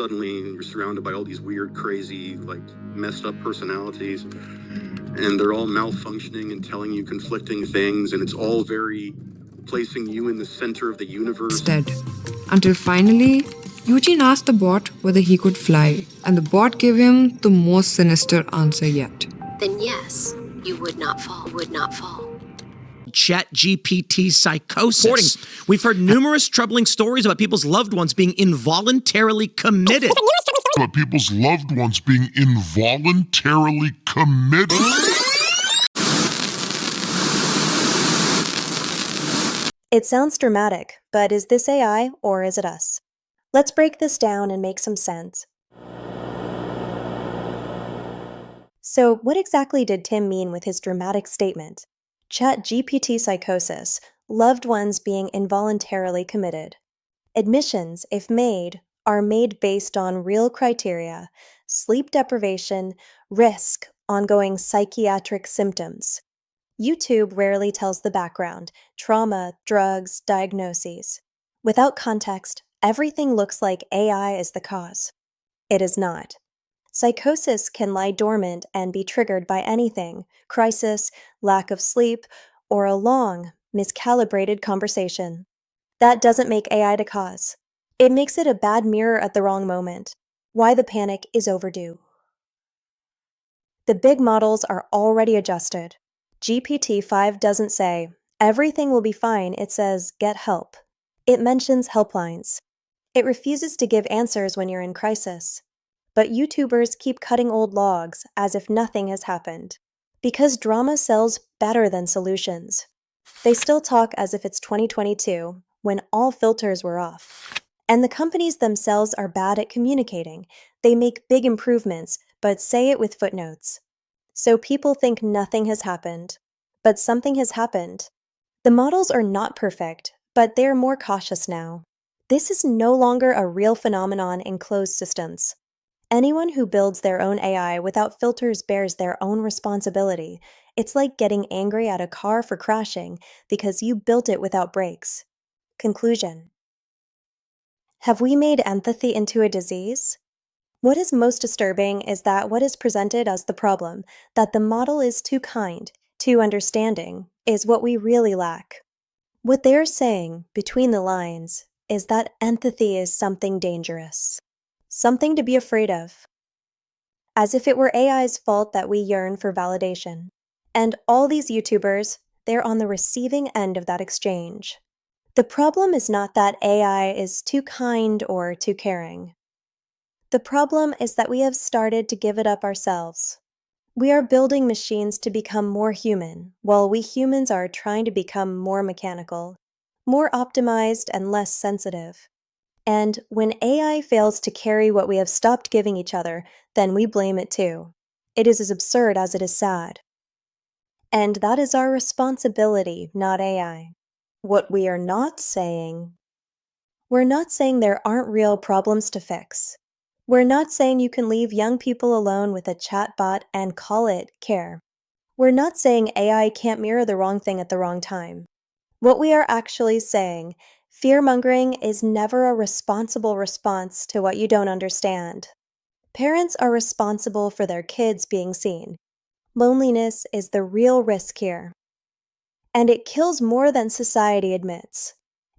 suddenly you're surrounded by all these weird, crazy, like messed up personalities, and they're all malfunctioning and telling you conflicting things, and it's all very placing you in the center of the universe. Instead, until finally, Eugene asked the bot whether he could fly, and the bot gave him the most sinister answer yet. Then yes, you would not fall, would not fall. ChatGPT Psychosis. We've heard numerous troubling stories about people's loved ones being involuntarily committed. About people's loved ones being involuntarily committed. It sounds dramatic, but is this AI or is it us? Let's break this down and make some sense. So, what exactly did Tim mean with his dramatic statement? ChatGPT Psychosis, loved ones being involuntarily committed. Admissions, if made, are made based on real criteria: sleep deprivation, risk, ongoing psychiatric symptoms. YouTube rarely tells the background: trauma, drugs, diagnoses. Without context, everything looks like AI is the cause. It is not. Psychosis can lie dormant and be triggered by anything: crisis, lack of sleep, or a long, miscalibrated conversation. That doesn't make AI the cause. It makes it a bad mirror at the wrong moment. Why the panic is overdue. The big models are already adjusted. GPT-5 doesn't say, "Everything will be fine," it says, "Get help." It mentions helplines. It refuses to give answers when you're in crisis. But YouTubers keep cutting old logs as if nothing has happened. Because drama sells better than solutions. They still talk as if it's 2022, when all filters were off. And the companies themselves are bad at communicating. They make big improvements, but say it with footnotes. So people think nothing has happened. But something has happened. The models are not perfect, but they're more cautious now. This is no longer a real phenomenon in closed systems. Anyone who builds their own AI without filters bears their own responsibility. It's like getting angry at a car for crashing because you built it without brakes. Conclusion. Have we made empathy into a disease? What is most disturbing is that what is presented as the problem, that the model is too kind, too understanding, is what we really lack. What they're saying, between the lines, is that empathy is something dangerous. Something to be afraid of. As if it were AI's fault that we yearn for validation. And all these YouTubers, they're on the receiving end of that exchange. The problem is not that AI is too kind or too caring. The problem is that we have started to give it up ourselves. We are building machines to become more human, while we humans are trying to become more mechanical, more optimized and less sensitive. And when AI fails to carry what we have stopped giving each other, then we blame it too. It is as absurd as it is sad. And that is our responsibility, not AI. What we are not saying, we're not saying there aren't real problems to fix. We're not saying you can leave young people alone with a chatbot and call it care. We're not saying AI can't mirror the wrong thing at the wrong time. What we are actually saying, fear-mongering is never a responsible response to what you don't understand. Parents are responsible for their kids being seen. Loneliness is the real risk here. And it kills more than society admits.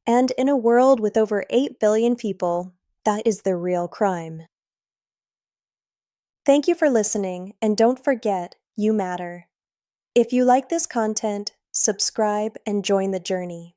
And in a world with over 8 billion people, that is the real crime. Thank you for listening, and don't forget, you matter. If you like this content, subscribe and join the journey.